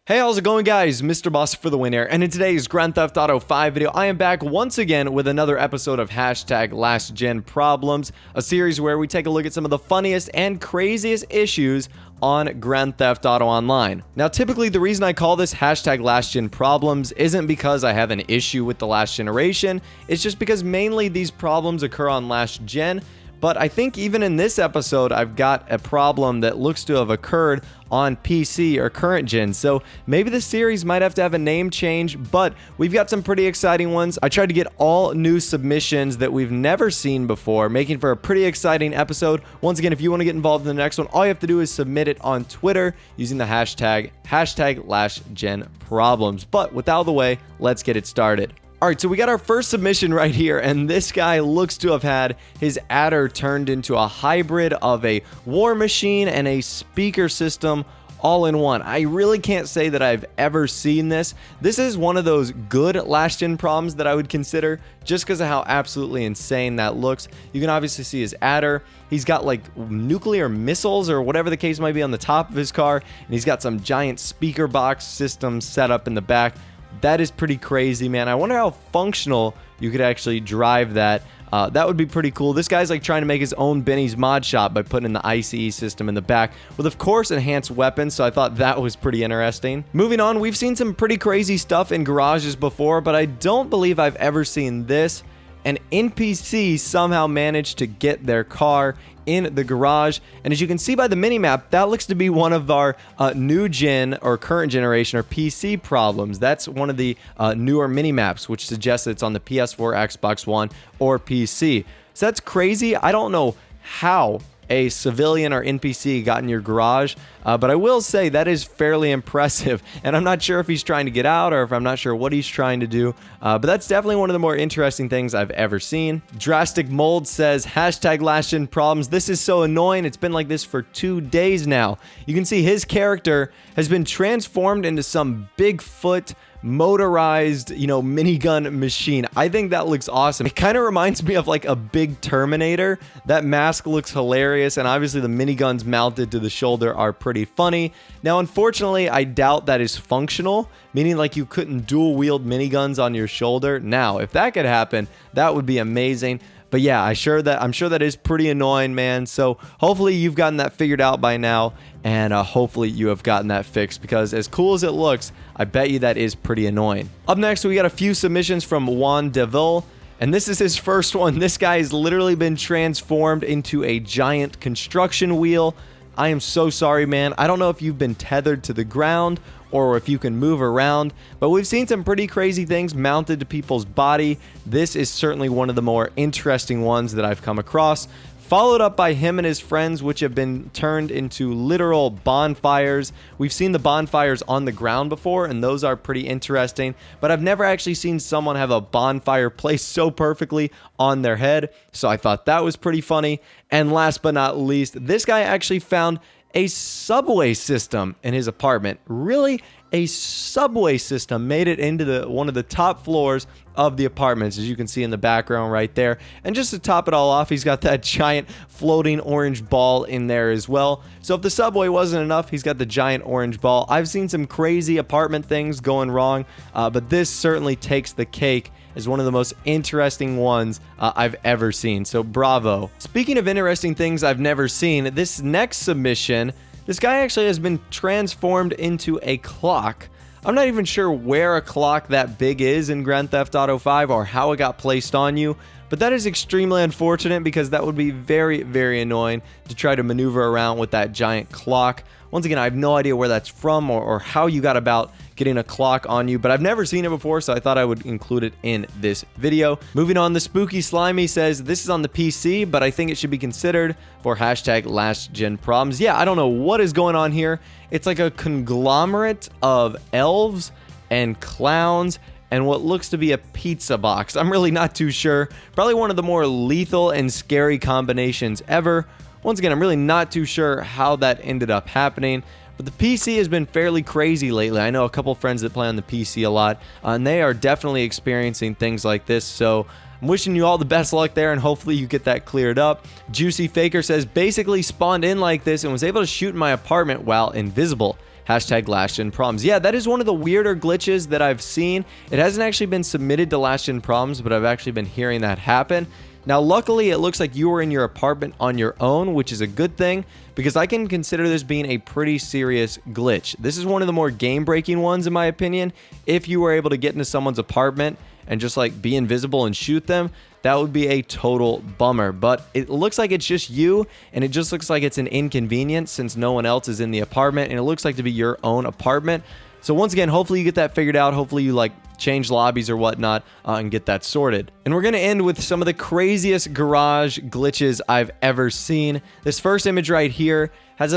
Hey, how's it going, guys? Mr. Boss for the win here, and in today's Grand Theft Auto 5 video, I am back once again with another episode of #LastGen Problems, a series where we take a look at some of the funniest and craziest issues on Grand Theft Auto Online. Now, typically, the reason I call this #LastGen Problems isn't because I have an issue with the last generation, it's just because mainly these problems occur on last gen. But I think even in this episode, I've got a problem that looks to have occurred on PC or current gen. So maybe the series might have to have a name change, but we've got some pretty exciting ones. I tried to get all new submissions that we've never seen before, making for a pretty exciting episode. Once again, if you want to get involved in the next one, all you have to do is submit it on Twitter using the #LastGenProblems. But with out of the way, let's get it started. All right, so we got our first submission right here, and this guy looks to have had his adder turned into a hybrid of a war machine and a speaker system all in one. I really can't say that I've ever seen this. This is one of those good last-gen problems that I would consider, just because of how absolutely insane that looks. You can obviously see his adder. He's got like nuclear missiles or whatever the case might be on the top of his car, and he's got some giant speaker box system set up in the back. That is pretty crazy, man. I wonder how functional you could actually drive that. That would be pretty cool. This guy's like trying to make his own Benny's mod shop by putting in the ICE system in the back with, of course, enhanced weapons, so I thought that was pretty interesting. Moving on, we've seen some pretty crazy stuff in garages before, but I don't believe I've ever seen this. An NPC somehow managed to get their car in the garage, and as you can see by the minimap, that looks to be one of our new gen or current generation or PC problems. That's one of the newer minimaps, which suggests that it's on the PS4, Xbox One, or PC. So that's crazy. I don't know how a civilian or NPC got in your garage, but I will say that is fairly impressive, and I'm not sure if he's trying to get out or if I'm not sure what he's trying to do, but that's definitely one of the more interesting things I've ever seen. Drastic Mold says, #LastGen Problems. This is so annoying. It's been like this for 2 days now. You can see his character has been transformed into some Bigfoot motorized, minigun machine. I think that looks awesome. It kind of reminds me of like a big Terminator. That mask looks hilarious, and obviously the miniguns mounted to the shoulder are pretty funny. Now, unfortunately, I doubt that is functional, meaning like you couldn't dual wield miniguns on your shoulder. Now, if that could happen, that would be amazing. But yeah, I'm sure that is pretty annoying, man. So hopefully you've gotten that figured out by now, and hopefully you have gotten that fixed, because as cool as it looks, I bet you that is pretty annoying. Up next, we got a few submissions from Juan Deville, and this is his first one. This guy has literally been transformed into a giant construction wheel. I am so sorry, man. I don't know if you've been tethered to the ground or if you can move around, but we've seen some pretty crazy things mounted to people's body. This is certainly one of the more interesting ones that I've come across, followed up by him and his friends, which have been turned into literal bonfires. We've seen the bonfires on the ground before, and those are pretty interesting, but I've never actually seen someone have a bonfire placed so perfectly on their head, so I thought that was pretty funny. And last but not least, this guy actually found a subway system in his apartment. Really? A subway system made it into one of the top floors of the apartments, as you can see in the background right there. And just to top it all off, he's got that giant floating orange ball in there as well. So if the subway wasn't enough, he's got the giant orange ball. I've seen some crazy apartment things going wrong, but this certainly takes the cake as one of the most interesting ones I've ever seen. So bravo. Speaking of interesting things I've never seen, this next submission, this guy actually has been transformed into a clock. I'm not even sure where a clock that big is in Grand Theft Auto 5 or how it got placed on you, but that is extremely unfortunate, because that would be very, very annoying to try to maneuver around with that giant clock. Once again, I have no idea where that's from or how you got about getting a clock on you, but I've never seen it before, so I thought I would include it in this video. Moving on, the Spooky Slimy says, this is on the PC, but I think it should be considered for #LastGen Problems. Yeah, I don't know what is going on here. It's like a conglomerate of elves and clowns and what looks to be a pizza box. I'm really not too sure. Probably one of the more lethal and scary combinations ever. Once again, I'm really not too sure how that ended up happening, but the PC has been fairly crazy lately. I know a couple friends that play on the PC a lot, and they are definitely experiencing things like this, so I'm wishing you all the best luck there, and hopefully you get that cleared up. Juicy Faker says, basically spawned in like this and was able to shoot in my apartment while invisible. hashtag last-gen problems. Yeah, that is one of the weirder glitches that I've seen. It hasn't actually been submitted to last-gen problems, but I've actually been hearing that happen. Now, luckily, it looks like you were in your apartment on your own, which is a good thing, because I can consider this being a pretty serious glitch. This is one of the more game-breaking ones, in my opinion. If you were able to get into someone's apartment and just, like, be invisible and shoot them, that would be a total bummer. But it looks like it's just you, and it just looks like it's an inconvenience since no one else is in the apartment, and it looks like to be your own apartment. So once again, hopefully you get that figured out. Hopefully you, like, change lobbies or whatnot and get that sorted. And we're going to end with some of the craziest garage glitches I've ever seen. This first image right here has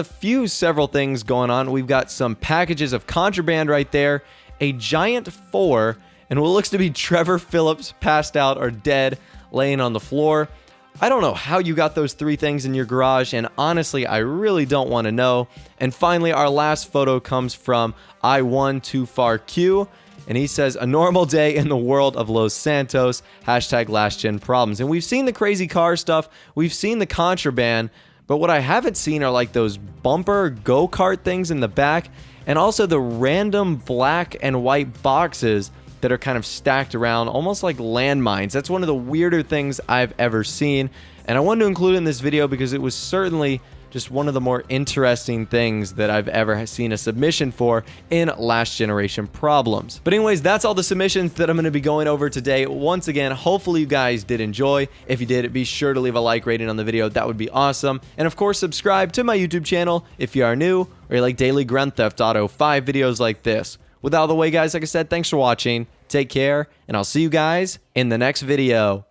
several things going on. We've got some packages of contraband right there, a giant 4, and what looks to be Trevor Phillips passed out or dead laying on the floor. I don't know how you got those 3 things in your garage, and honestly, I really don't want to know. And finally, our last photo comes from I1TooFarQ, and he says, a normal day in the world of Los Santos, hashtag last-gen problems. And we've seen the crazy car stuff, we've seen the contraband, but what I haven't seen are like those bumper go-kart things in the back, and also the random black and white boxes that are kind of stacked around, almost like landmines. That's one of the weirder things I've ever seen, and I wanted to include it in this video because it was certainly just one of the more interesting things that I've ever seen a submission for in last generation problems. But anyways, that's all the submissions that I'm going to be going over today. Once again, hopefully you guys did enjoy. If you did, be sure to leave a like rating on the video. That would be awesome. And of course, subscribe to my YouTube channel if you are new or you like daily Grand Theft Auto 5 videos like this. With all the way, guys, like I said, thanks for watching. Take care, and I'll see you guys in the next video.